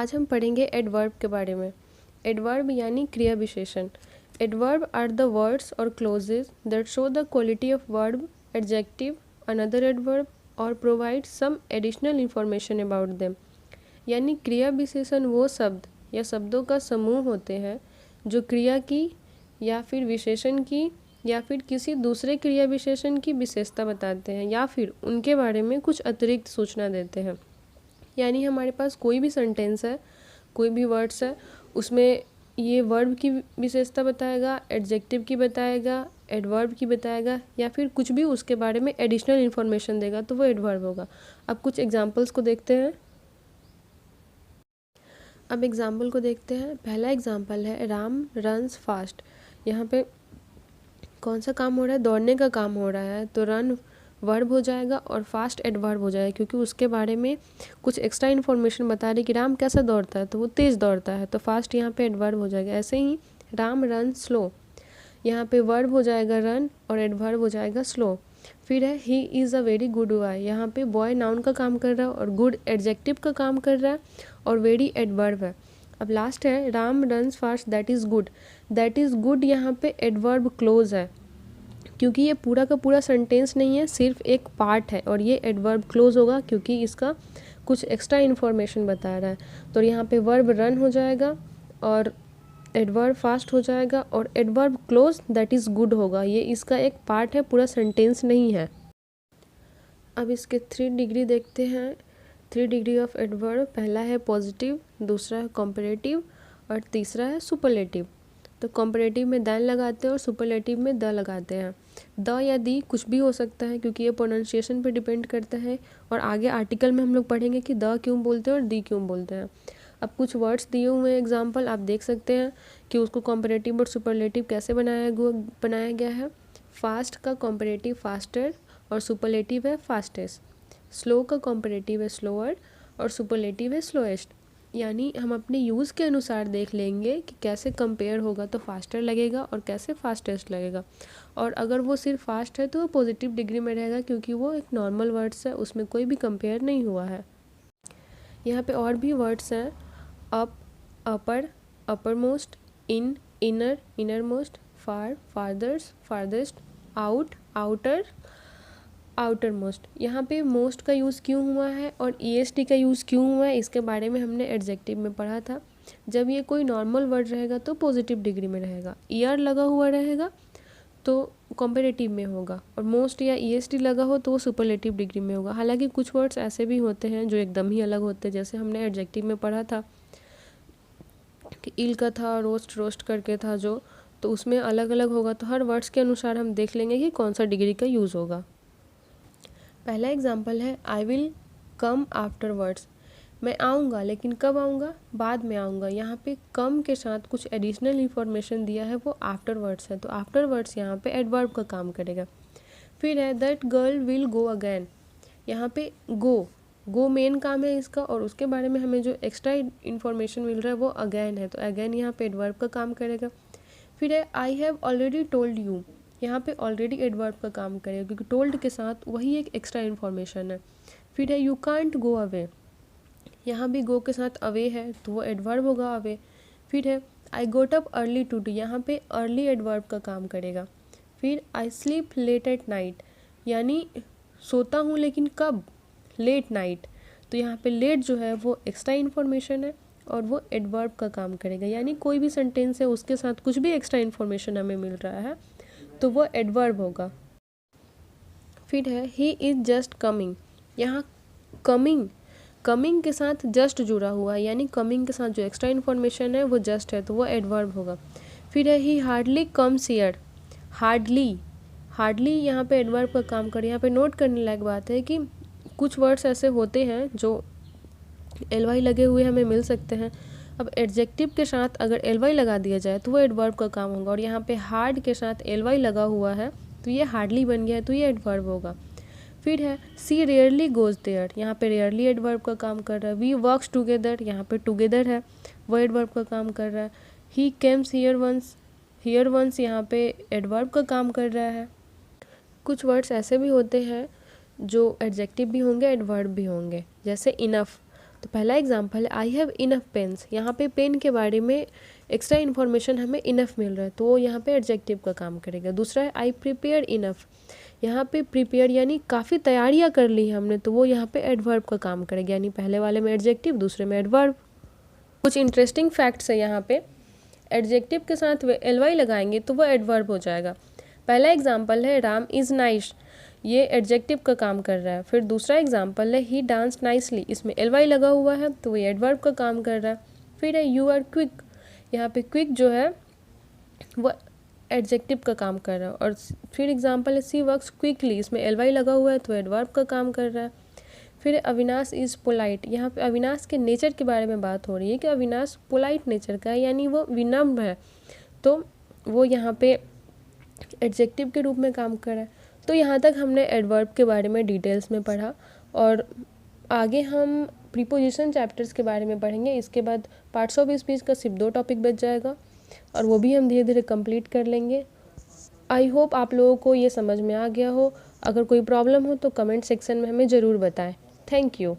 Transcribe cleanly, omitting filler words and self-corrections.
आज हम पढ़ेंगे एडवर्ब के बारे में। एडवर्ब यानी क्रिया विशेषण। एडवर्ब आर द वर्ड्स और clauses that show the quality of verb, adjective, another adverb और provide some additional information about them. यानी क्रिया विशेषण वो शब्द या शब्दों का समूह होते हैं जो क्रिया की या फिर विशेषण की या फिर किसी दूसरे क्रिया विशेषण की विशेषता बताते हैं या फिर उनके बारे में कुछ अतिरिक्त सूचना देते हैं। यानी हमारे पास कोई भी सेंटेंस है, कोई भी वर्ड्स है, उसमें ये वर्ब की विशेषता बताएगा, एडजेक्टिव की बताएगा, एडवर्ब की बताएगा या फिर कुछ भी उसके बारे में एडिशनल इन्फॉर्मेशन देगा तो वो एडवर्ब होगा। अब कुछ एग्जांपल्स को देखते हैं। अब एग्जाम्पल को देखते हैं। पहला एग्जाम्पल है राम रन्स फास्ट। यहाँ पे कौन सा काम हो रहा है? दौड़ने का काम हो रहा है, तो रन वर्ब हो जाएगा और फास्ट एडवर्ब हो जाएगा क्योंकि उसके बारे में कुछ एक्स्ट्रा इन्फॉर्मेशन बता रही कि राम कैसा दौड़ता है, तो वो तेज़ दौड़ता है, तो फास्ट यहाँ पे एडवर्ब हो जाएगा। ऐसे ही राम रन स्लो, यहाँ पे वर्ब हो जाएगा रन और एडवर्ब हो जाएगा स्लो। फिर है he is a very good boy. यहाँ पे बॉय नाउन का काम कर रहा है और गुड एडजेक्टिव का काम कर रहा है और वेरी एडवर्ब है। अब लास्ट है Ram runs fast that is good. That is good यहाँ पे एडवर्ब क्लोज है क्योंकि ये पूरा का पूरा सेंटेंस नहीं है, सिर्फ एक पार्ट है और ये एडवर्ब क्लोज होगा क्योंकि इसका कुछ एक्स्ट्रा इन्फॉर्मेशन बता रहा है। तो यहाँ पे वर्ब रन हो जाएगा और एडवर्ब फास्ट हो जाएगा और adverb close that is good होगा। ये इसका एक पार्ट है, पूरा सेंटेंस नहीं है। अब इसके 3 डिग्री देखते हैं। 3 डिग्री ऑफ एडवर्ब। पहला है पॉजिटिव, दूसरा है कंपैरेटिव और तीसरा है सुपरलेटिव। तो कंपैरेटिव में दैन लगाते हैं और सुपरलेटिव में द लगाते हैं। द या दी कुछ भी हो सकता है क्योंकि ये प्रोनाउंसिएशन पे डिपेंड करता है और आगे आर्टिकल में हम लोग पढ़ेंगे कि द क्यों बोलते हैं और दी क्यों बोलते हैं। अब कुछ वर्ड्स दिए हुए हैं एग्जाम्पल, आप देख सकते हैं कि उसको कंपैरेटिव और सुपरलेटिव कैसे बनाया गया है। फास्ट का कंपैरेटिव फास्टर और सुपरलेटिव है फास्टेस्ट। स्लो का कंपैरेटिव है स्लोअर और सुपरलेटिव है स्लोएस्ट। यानी हम अपने यूज़ के अनुसार देख लेंगे कि कैसे कंपेयर होगा तो फास्टर लगेगा और कैसे फास्टेस्ट लगेगा। और अगर वो सिर्फ फास्ट है तो वो पॉजिटिव डिग्री में रहेगा क्योंकि वो एक नॉर्मल वर्ड्स है, उसमें कोई भी कंपेयर नहीं हुआ है। यहाँ पे और भी वर्ड्स हैं, up upper, upper most, in inner, inner most, far farther, farthest, out outer, outer most. यहाँ पे मोस्ट का यूज़ क्यों हुआ है और ईएसटी का यूज़ क्यों हुआ है इसके बारे में हमने एडजेक्टिव में पढ़ा था। जब ये कोई नॉर्मल वर्ड रहेगा तो पॉजिटिव डिग्री में रहेगा, ईआर लगा हुआ रहेगा तो कंपैरेटिव में होगा और मोस्ट या ईएसटी लगा हो तो वो सुपरलेटिव डिग्री में होगा। हालांकि कुछ वर्ड्स ऐसे भी होते हैं जो एकदम ही अलग होते हैं, जैसे हमने एडजेक्टिव में पढ़ा था कि इल का था, रोस्ट रोस्ट करके था जो, तो उसमें अलग अलग होगा। तो हर वर्ड्स के अनुसार हम देख लेंगे कि कौन सा डिग्री का यूज़ होगा। पहला एग्जाम्पल है आई विल कम आफ्टरवर्ड्स। मैं आऊँगा, लेकिन कब आऊँगा? बाद में आऊँगा। यहाँ पे कम के साथ कुछ एडिशनल इन्फॉर्मेशन दिया है, वो आफ्टरवर्ड्स है, तो आफ्टरवर्ड्स यहाँ पे एडवर्ब का काम करेगा। फिर है that girl will go again. यहाँ पे गो मेन काम है इसका और उसके बारे में हमें जो एक्स्ट्रा इन्फॉर्मेशन मिल रहा है वो अगैन है, तो अगैन यहाँ पे एडवर्ब का काम करेगा। फिर है I have already told you. यहाँ पे ऑलरेडी एडवर्ब का काम करेगा क्योंकि टोल्ड के साथ वही एक एक्स्ट्रा इन्फॉर्मेशन है। फिर है यू कांट गो अवे। यहाँ भी गो के साथ अवे है तो वो एडवर्ब होगा अवे। फिर है I got up early today. यहाँ पे अर्ली एडवर्ब का काम करेगा। फिर I sleep late at night, यानी सोता हूँ लेकिन कब? Late night. तो यहाँ पे लेट जो है वो एक्स्ट्रा इन्फॉर्मेशन है और वो एडवर्ब का काम करेगा। यानी कोई भी सेंटेंस है उसके साथ कुछ भी एक्स्ट्रा इन्फॉर्मेशन हमें मिल रहा है तो वो एडवर्ब होगा। फिर है ही इज़ जस्ट कमिंग। यहाँ कमिंग के साथ जस्ट जुड़ा हुआ है, यानी कमिंग के साथ जो एक्स्ट्रा इन्फॉर्मेशन है वो जस्ट है तो वो एडवर्ब होगा। फिर है ही हार्डली कम्स हियर। हार्डली यहाँ पे एडवर्ब का काम करे। यहाँ पे नोट करने लायक बात है कि कुछ वर्ड्स ऐसे होते हैं जो एलवाई लगे हुए हमें मिल सकते हैं। अब एडजेक्टिव के साथ अगर एलवाई लगा दिया जाए तो वो एडवर्ब का काम होगा और यहाँ पे हार्ड के साथ एलवाई लगा हुआ है तो ये हार्डली बन गया है तो ये एडवर्ब होगा। फिर है सी रेयरली गोज देयर। यहाँ पे रेयरली एडवर्ब का काम कर रहा है। वी वर्क्स टुगेदर, यहाँ पे टुगेदर है वो एडवर्ब का काम कर रहा है। ही केम्स हियर वंस यहाँ पे एडवर्ब का काम कर रहा है। कुछ वर्ड्स ऐसे भी होते हैं जो एडजेक्टिव भी होंगे एडवर्ब भी होंगे, जैसे इनफ। तो पहला एग्जाम्पल है आई हैव इनफ पेन्स। यहाँ पे पेन के बारे में एक्स्ट्रा इन्फॉर्मेशन हमें इनफ मिल रहा है, तो वो यहाँ पे एडजेक्टिव का काम करेगा। दूसरा है आई प्रिपेयर इनफ। यहाँ पे प्रिपेयर यानी काफ़ी तैयारियाँ कर ली हमने, तो वो यहाँ पे एडवर्ब का काम करेगा, यानी पहले वाले में एडजेक्टिव, दूसरे में एडवर्ब। कुछ इंटरेस्टिंग फैक्ट्स है यहाँ पे, एडजेक्टिव के साथ ly लगाएंगे तो वो एडवर्ब हो जाएगा। पहला एग्जाम्पल है राम इज़ नाइस, ये एडजेक्टिव का काम कर रहा है। फिर दूसरा एग्जाम्पल है ही डांस नाइसली, इसमें ly लगा हुआ है तो ये एडवर्ब का काम कर रहा है। फिर है यू आर क्विक, यहाँ पे क्विक जो है वो एडजेक्टिव का काम कर रहा है। और फिर एग्जाम्पल है सी वर्क्स क्विकली, इसमें ly लगा हुआ है तो एडवर्ब का काम कर रहा है। फिर अविनाश इज़ पोलाइट, यहाँ पे अविनाश के नेचर के बारे में बात हो रही है कि अविनाश पोलाइट नेचर का है, यानी वो विनम्र है, तो वो यहाँ पे एडजेक्टिव के रूप में काम कर रहा है। तो यहाँ तक हमने एडवर्ब के बारे में डिटेल्स में पढ़ा, और आगे हम प्रीपोजिशन चैप्टर्स के बारे में पढ़ेंगे। इसके बाद पार्ट्स ऑफ स्पीच का सिर्फ 2 टॉपिक बच जाएगा, और वो भी हम धीरे धीरे कंप्लीट कर लेंगे। आई होप आप लोगों को ये समझ में आ गया हो। अगर कोई प्रॉब्लम हो तो कमेंट सेक्शन में हमें ज़रूर बताएं। Thank you.